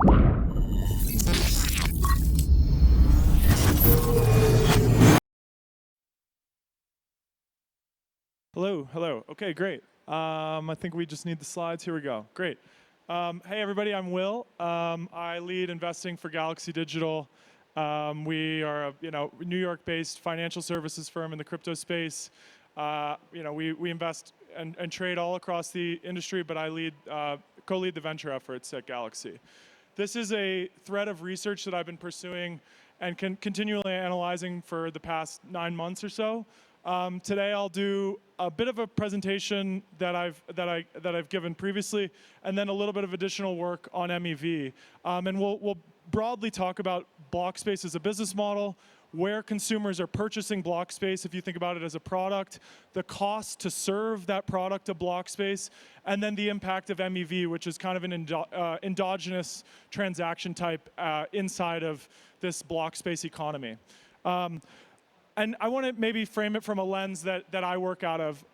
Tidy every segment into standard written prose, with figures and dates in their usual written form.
Hello. Okay, great. I think we just need the slides. Here we go. Great. Hey, everybody. I'm Will. I lead investing for Galaxy Digital. We are a New York-based financial services firm in the crypto space. We invest and trade all across the industry, but I co-lead the venture efforts at Galaxy. This is a thread of research that I've been pursuing and continually analyzing for the past 9 months or so. Today I'll do a bit of a presentation that I've given previously, and then a little bit of additional work on MEV. And we'll broadly talk about block space as a business model, where consumers are purchasing block space, if you think about it as a product, the cost to serve that product of block space, and then the impact of MEV, which is kind of an endogenous transaction type inside of this block space economy. And I want to maybe frame it from a lens that I work out of.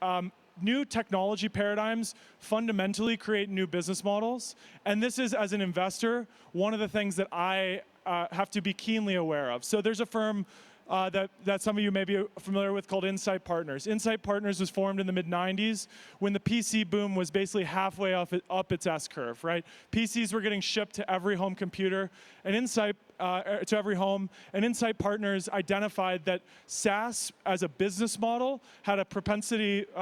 New technology paradigms fundamentally create new business models. And this is, as an investor, one of the things that I have to be keenly aware of. So there's a firm that some of you may be familiar with called Insight Partners. Insight Partners was formed in the mid-90s when the PC boom was basically halfway up its S-curve, right? PCs were getting shipped to every home computer, and to every home, and Insight Partners identified that SaaS as a business model had a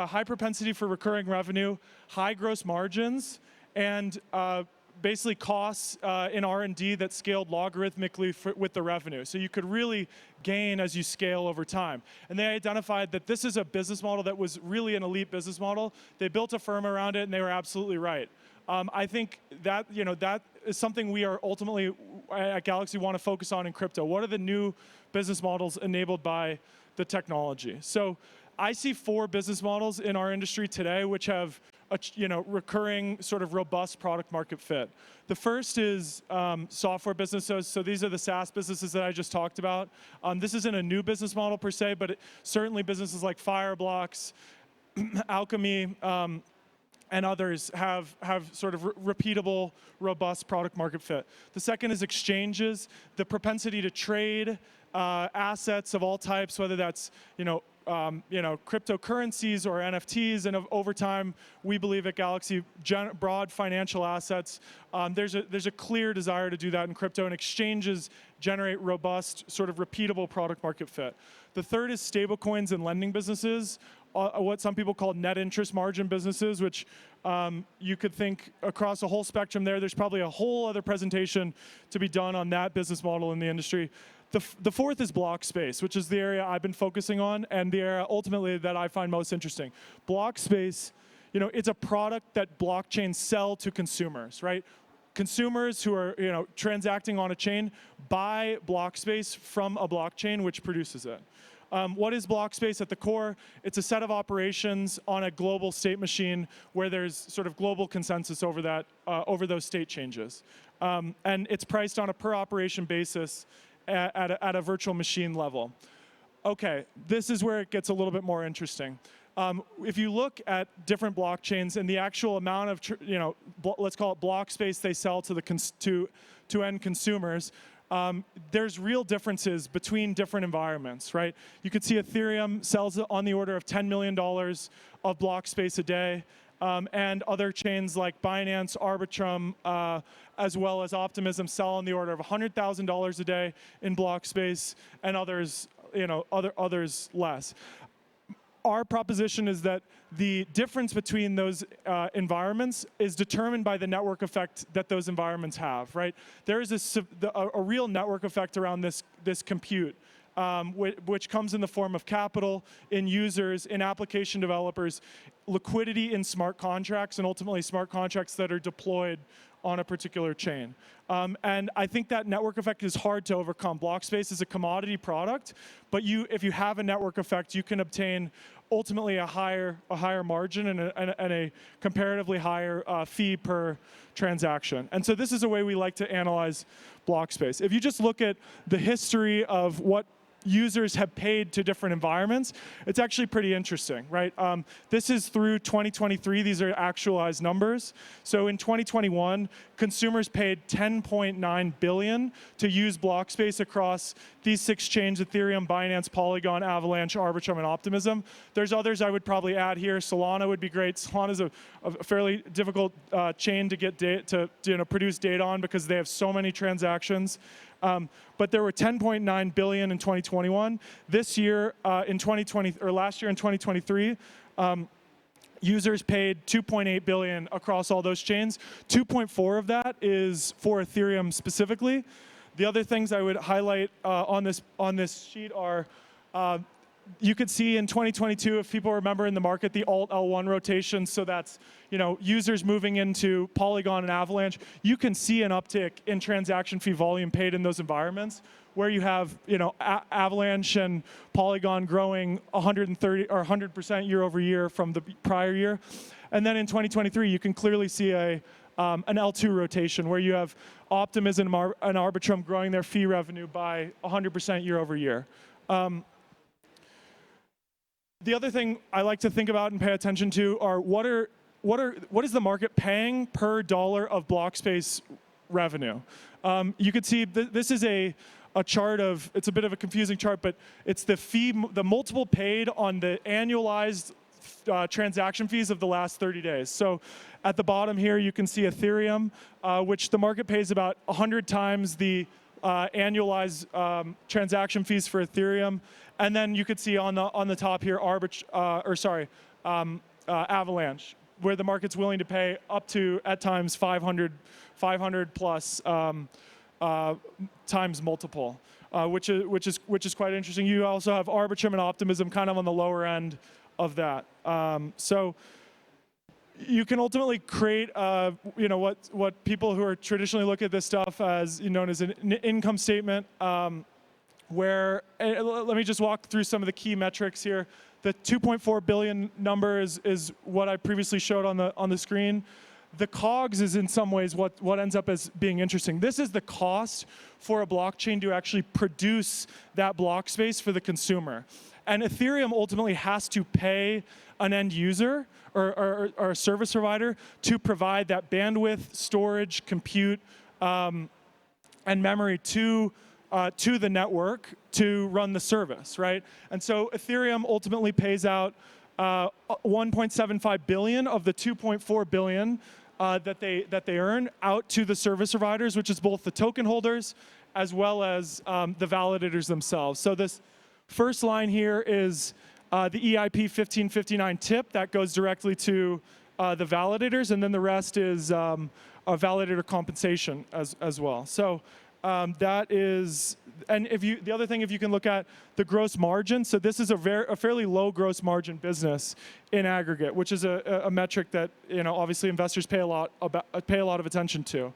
high propensity for recurring revenue, high gross margins, and basically costs in R&D that scaled logarithmically with the revenue. So you could really gain as you scale over time. And they identified that this is a business model that was really an elite business model. They built a firm around it, and they were absolutely right. I think that that is something we are ultimately at Galaxy want to focus on in crypto. What are the new business models enabled by the technology? So I see 4 business models in our industry today which have recurring sort of robust product market fit. The first is software businesses. So these are the SaaS businesses that I just talked about. This isn't a new business model per se, but certainly businesses like Fireblocks, Alchemy, and others have sort of repeatable, robust product market fit. The second is exchanges, the propensity to trade assets of all types, whether that's cryptocurrencies or NFTs, and over time, we believe at Galaxy, broad financial assets. There's a clear desire to do that in crypto, and exchanges generate robust, sort of repeatable product market fit. The third is stablecoins and lending businesses, what some people call net interest margin businesses, which you could think across a whole spectrum there. There's probably a whole other presentation to be done on that business model in the industry. The fourth is block space, which is the area I've been focusing on and the area ultimately that I find most interesting. Block space, it's a product that blockchains sell to consumers, right? Consumers who are transacting on a chain buy block space from a blockchain which produces it. What is block space at the core? It's a set of operations on a global state machine where there's sort of global consensus over those state changes. And it's priced on a per operation basis at a virtual machine level. Okay, this is where it gets a little bit more interesting. If you look at different blockchains and the actual amount of, let's call it block space they sell to end consumers, there's real differences between different environments, right? You could see Ethereum sells on the order of $10 million of block space a day, and other chains like Binance, Arbitrum, as well as Optimism sell on the order of $100,000 a day in block space, and others, others less. Our proposition is that the difference between those environments is determined by the network effect that those environments have, right? There is a real network effect around this compute, which comes in the form of capital, in users, in application developers, liquidity in smart contracts, and ultimately smart contracts that are deployed on a particular chain. And I think that network effect is hard to overcome. Block space is a commodity product, but if you have a network effect, you can obtain ultimately a higher margin and a comparatively higher fee per transaction. And so this is a way we like to analyze block space. If you just look at the history of what users have paid to different environments, it's actually pretty interesting, right? This is through 2023. These are actualized numbers. So in 2021, consumers paid $10.9 billion to use block space across these 6 chains: Ethereum, Binance, Polygon, Avalanche, Arbitrum, and Optimism. There's others I would probably add here. Solana would be great. Solana is a fairly difficult chain to get to produce data on because they have so many transactions. But there were 10.9 billion in 2021. This year, in 2020, or last year in 2023, users paid 2.8 billion across all those chains. 2.4 of that is for Ethereum specifically. The other things I would highlight on this sheet are, you could see in 2022, if people remember in the market, the alt L1 rotation. So that's users moving into Polygon and Avalanche. You can see an uptick in transaction fee volume paid in those environments where you have Avalanche and Polygon growing 130 or 100% year over year from the prior year. And then in 2023, you can clearly see an L2 rotation where you have Optimism and Arbitrum growing their fee revenue by 100% year over year. The other thing I like to think about and pay attention to are what is the market paying per dollar of block space revenue? You could see this is a chart of, it's a bit of a confusing chart, but it's the multiple paid on the annualized transaction fees of the last 30 days. So at the bottom here, you can see Ethereum, which the market pays about 100 times the annualized transaction fees for Ethereum. And then you could see on the top here, Avalanche, where the market's willing to pay up to, at times, 500 plus times multiple, which is quite interesting. You also have Arbitrum and Optimism kind of on the lower end of that. So you can ultimately create, what people who are traditionally look at this stuff as known as an income statement, where let me just walk through some of the key metrics here. The 2.4 billion number is what I previously showed on the screen. The COGS is in some ways what ends up as being interesting. This is the cost for a blockchain to actually produce that block space for the consumer. And Ethereum ultimately has to pay an end user or a service provider to provide that bandwidth, storage, compute, and memory to the network to run the service, right? And so Ethereum ultimately pays out 1.75 billion of the 2.4 billion that they earn out to the service providers, which is both the token holders as well as the validators themselves. So this first line here is the EIP 1559 tip that goes directly to the validators, and then the rest is a validator compensation as well. So that is, and the other thing, if you can look at the gross margin, so this is a fairly low gross margin business in aggregate, which is a metric that obviously investors pay a lot of attention to.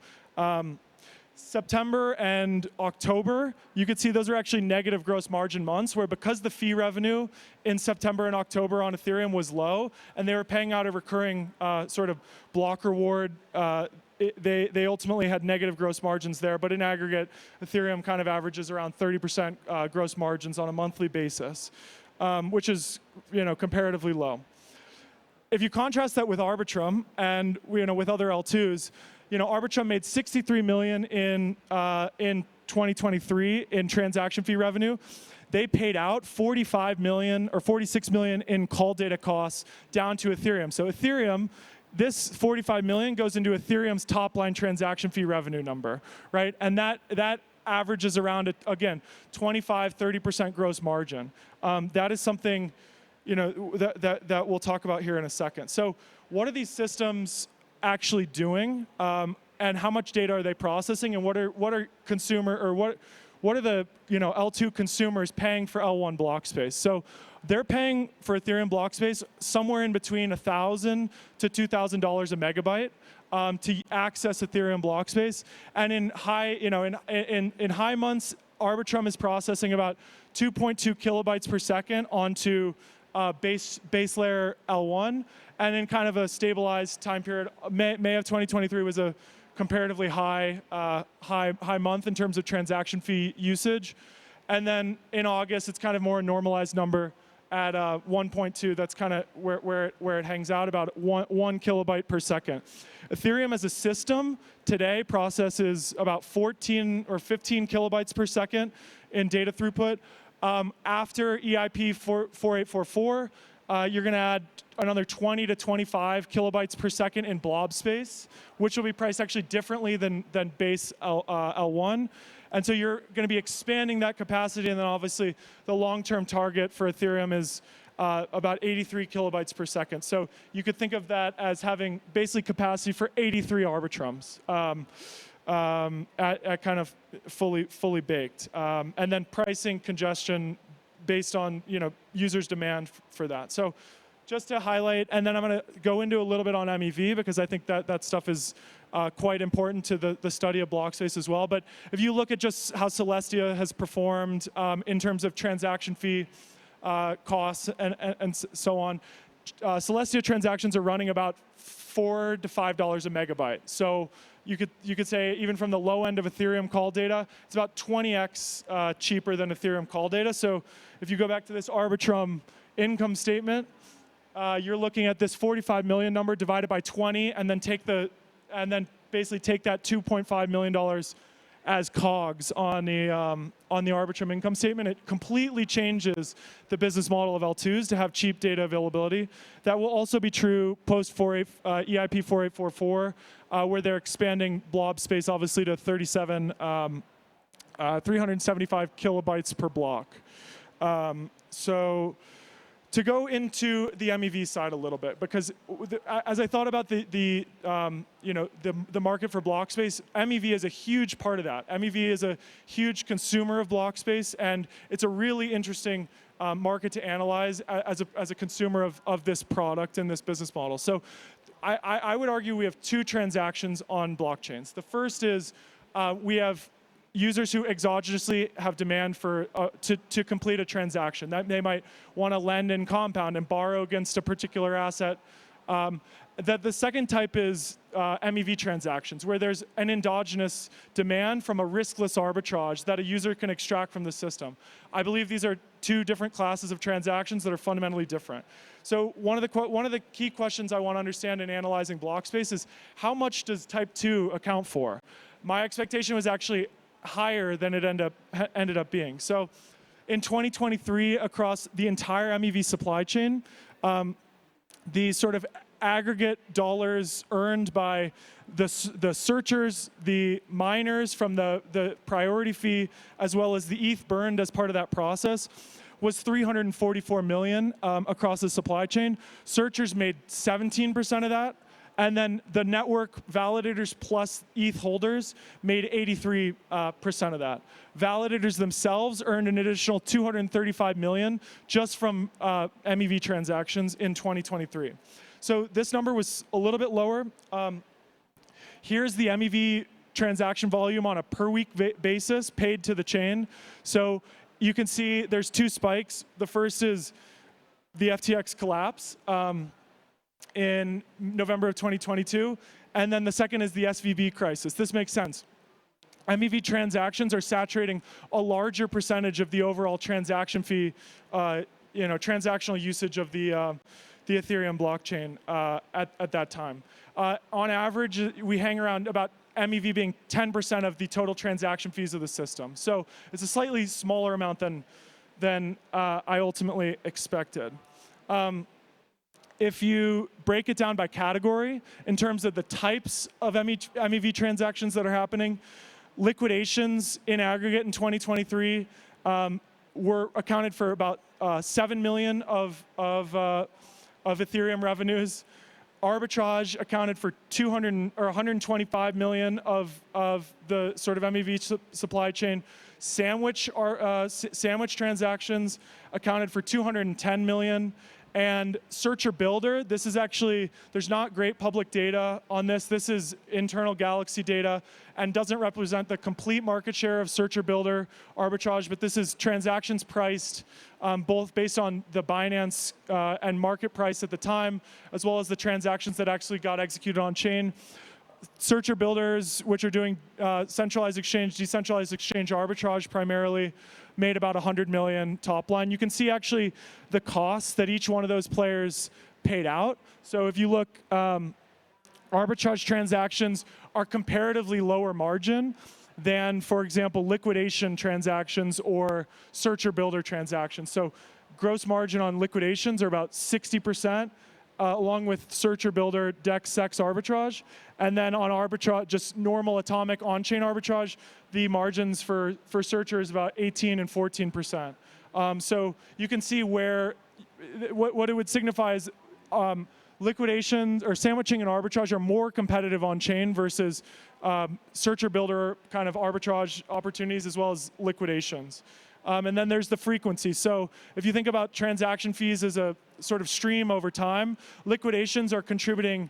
September and October, you could see those are actually negative gross margin months, where because the fee revenue in September and October on Ethereum was low, and they were paying out a recurring sort of block reward, they ultimately had negative gross margins there. But in aggregate, Ethereum kind of averages around 30% gross margins on a monthly basis, which is comparatively low. If you contrast that with Arbitrum and with other L2s, Arbitrum made 63 million in 2023 in transaction fee revenue. They paid out 45 million or 46 million in call data costs down to Ethereum. So Ethereum, this 45 million goes into Ethereum's top line transaction fee revenue number, right? And that averages around, again, 25-30% gross margin. That is something that we'll talk about here in a second. So what are these systems actually doing, and how much data are they processing, and what are consumer, or what are the L2 consumers paying for L1 block space? So they're paying for Ethereum block space somewhere in between $1,000 to $2,000 a megabyte to access Ethereum block space. And in high in high months, Arbitrum is processing about 2.2 kilobytes per second onto base layer L1. And in kind of a stabilized time period, May of 2023 was a comparatively high month in terms of transaction fee usage. And then in August, it's kind of more a normalized number at 1.2. That's kind of where it hangs out, about one kilobyte per second. Ethereum as a system today processes about 14 or 15 kilobytes per second in data throughput. After EIP 4844, you're going to add another 20 to 25 kilobytes per second in blob space, which will be priced actually differently than base L1. And so you're going to be expanding that capacity, and then obviously the long-term target for Ethereum is about 83 kilobytes per second. So you could think of that as having basically capacity for 83 arbitrums at kind of fully baked, and then pricing congestion based on users' demand for that. So just to highlight, and then I'm going to go into a little bit on MEV because I think that stuff is quite important to the study of block space as well. But if you look at just how Celestia has performed in terms of transaction fee costs and so on, Celestia transactions are running about $4 to $5 a megabyte. So you could say even from the low end of Ethereum call data, it's about 20x cheaper than Ethereum call data. So if you go back to this Arbitrum income statement, you're looking at this 45 million number divided by 20, and then basically take that $2.5 million as COGS on the Arbitrum income statement. It completely changes the business model of L2s to have cheap data availability. That will also be true post EIP 4844, where they're expanding blob space obviously to 375 kilobytes per block. So to go into the MEV side a little bit, because as I thought about the market for block space, MEV is a huge part of that. MEV is a huge consumer of block space, and it's a really interesting market to analyze as a consumer of this product and this business model. So I would argue we have two transactions on blockchains. The first is we have users who exogenously have demand for to complete a transaction. That they might want to lend and compound and borrow against a particular asset. That the second type is MEV transactions, where there's an endogenous demand from a riskless arbitrage that a user can extract from the system. I believe these are two different classes of transactions that are fundamentally different. So one of the key questions I want to understand in analyzing block space is how much does type 2 account for? My expectation was actually higher than it ended up being. So in 2023, across the entire MEV supply chain, the sort of aggregate dollars earned by the searchers, the miners from the priority fee, as well as the ETH burned as part of that process, was 344 million across the supply chain. Searchers made 17% of that. And then the network validators plus ETH holders made 83% of that. Validators themselves earned an additional 235 million just from MEV transactions in 2023. So this number was a little bit lower. Here's the MEV transaction volume on a per week basis paid to the chain. So you can see there's two spikes. The first is the FTX collapse in November of 2022. And then the second is the SVB crisis. This makes sense. MEV transactions are saturating a larger percentage of the overall transaction fee, transactional usage of the Ethereum blockchain at that time. On average, we hang around about MEV being 10% of the total transaction fees of the system. So it's a slightly smaller amount than I ultimately expected. If you break it down by category, in terms of the types of MEV transactions that are happening, liquidations in aggregate in 2023 were accounted for about 7 million of Ethereum revenues. Arbitrage accounted for 125 million of the sort of MEV supply chain. Sandwich transactions accounted for 210 million. And Searcher Builder, this is actually, there's not great public data on this. This is internal Galaxy data and doesn't represent the complete market share of Searcher Builder arbitrage, but this is transactions priced both based on the Binance and market price at the time, as well as the transactions that actually got executed on chain. Searcher Builders, which are doing centralized exchange, decentralized exchange arbitrage primarily, made about 100 million top line. You can see actually the costs that each one of those players paid out. So if you look, arbitrage transactions are comparatively lower margin than, for example, liquidation transactions or searcher builder transactions. So gross margin on liquidations are about 60%, along with searcher builder, DEX, SEX arbitrage. And then on arbitrage, just normal atomic on-chain arbitrage, the margins for searcher is about 18 and 14%. So you can see where, what it would signify is liquidations or sandwiching and arbitrage are more competitive on chain versus searcher builder kind of arbitrage opportunities as well as liquidations. And then there's the frequency. So if you think about transaction fees as a sort of stream over time, liquidations are contributing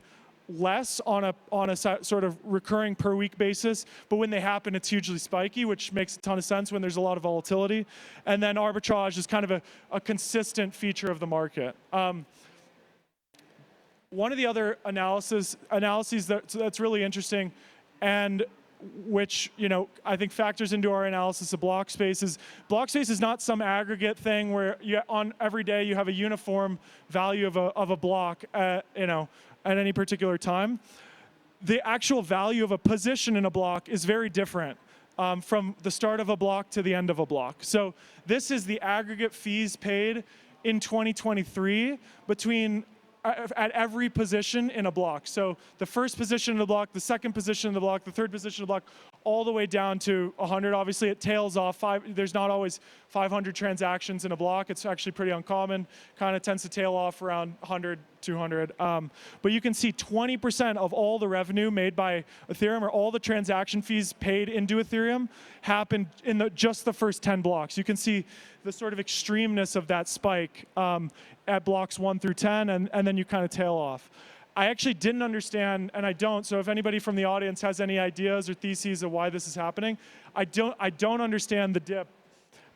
less on a sort of recurring per week basis, but when they happen, it's hugely spiky, which makes a ton of sense when there's a lot of volatility. And then arbitrage is kind of a consistent feature of the market. One of the other analyses that's really interesting, and which I think factors into our analysis of block space is not some aggregate thing where on every day you have a uniform value of a block at any particular time. The actual value of a position in a block is very different from the start of a block to the end of a block. So this is the aggregate fees paid in 2023 at every position in a block. So the first position in the block, the second position in the block, the third position in the block, all the way down to 100. Obviously, it tails off. There's not always 500 transactions in a block. It's actually pretty uncommon. Kind of tends to tail off around 100, 200. But you can see 20% of all the revenue made by Ethereum, or all the transaction fees paid into Ethereum, happened in just the first 10 blocks. You can see the sort of extremeness of that spike at blocks 1 through 10, and then you kind of tail off. I actually didn't understand, and I don't, so if anybody from the audience has any ideas or theses of why this is happening, I don't understand the dip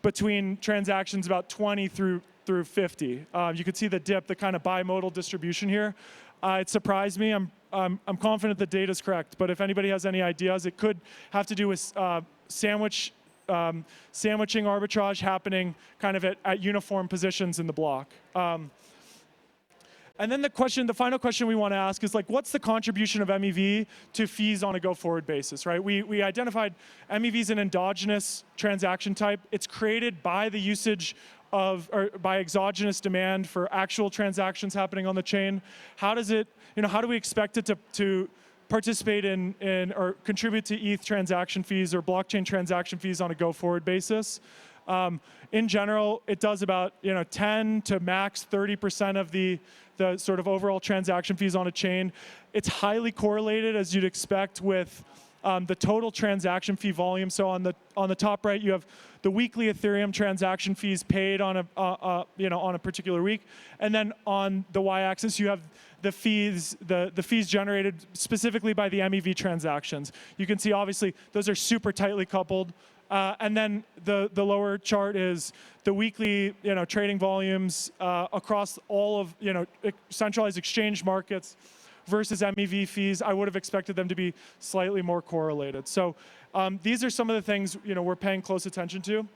between transactions about 20 through 50. You can see the dip, the kind of bimodal distribution here. It surprised me. I'm confident the data is correct, but if anybody has any ideas, it could have to do with sandwiching arbitrage happening kind of at uniform positions in the block. And then the final question we want to ask is, like, what's the contribution of MEV to fees on a go-forward basis, right? We identified MEV as an endogenous transaction type. It's created by the usage or by exogenous demand for actual transactions happening on the chain. How does it, how do we expect it to participate in or contribute to ETH transaction fees or blockchain transaction fees on a go-forward basis? In general, it does about 10 to max 30% of the sort of overall transaction fees on a chain. It's highly correlated, as you'd expect, with the total transaction fee volume. So on the top right, you have the weekly Ethereum transaction fees paid on a particular week, and then on the y-axis you have the fees generated specifically by the MEV transactions. You can see obviously those are super tightly coupled. And then the lower chart is the weekly trading volumes across all of centralized exchange markets versus MEV fees. I would have expected them to be slightly more correlated. So these are some of the things we're paying close attention to.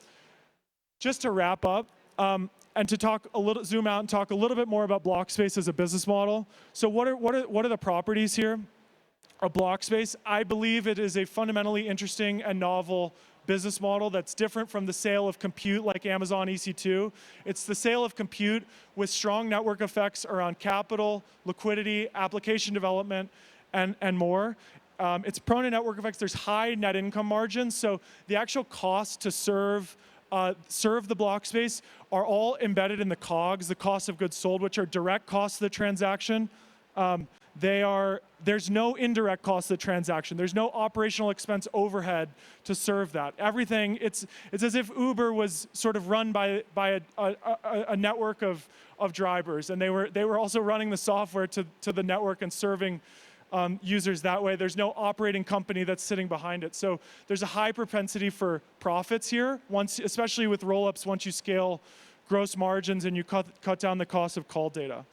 Just to wrap up, and to zoom out and talk a little bit more about Blockspace as a business model. So what are the properties here of Blockspace? I believe it is a fundamentally interesting and novel business model that's different from the sale of compute like Amazon EC2. It's the sale of compute with strong network effects around capital, liquidity, application development, and more. It's prone to network effects. There's high net income margins, so the actual cost to serve the block space are all embedded in the COGS, the cost of goods sold, which are direct costs of the transaction. There's no indirect cost of the transaction. There's no operational expense overhead to serve that. Everything, it's as if Uber was sort of run by a network of drivers, and they were also running the software to the network and serving users that way. There's no operating company that's sitting behind it. So there's a high propensity for profits here, especially with rollups, once you scale gross margins and you cut down the cost of call data.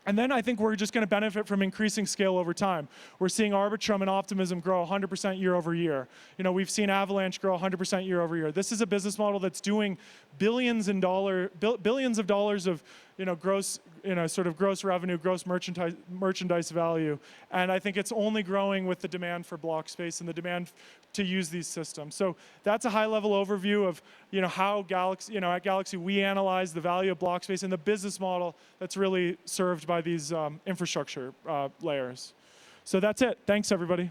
And then I think we're just going to benefit from increasing scale over time. We're seeing Arbitrum and Optimism grow 100% year over year. We've seen Avalanche grow 100% year over year. This is a business model that's doing billions of dollars of gross gross revenue, gross merchandise value. And I think it's only growing with the demand for block space and the demand to use these systems. So that's a high-level overview of how Galaxy, at Galaxy we analyze the value of block space and the business model that's really served by these infrastructure layers. So that's it. Thanks, everybody.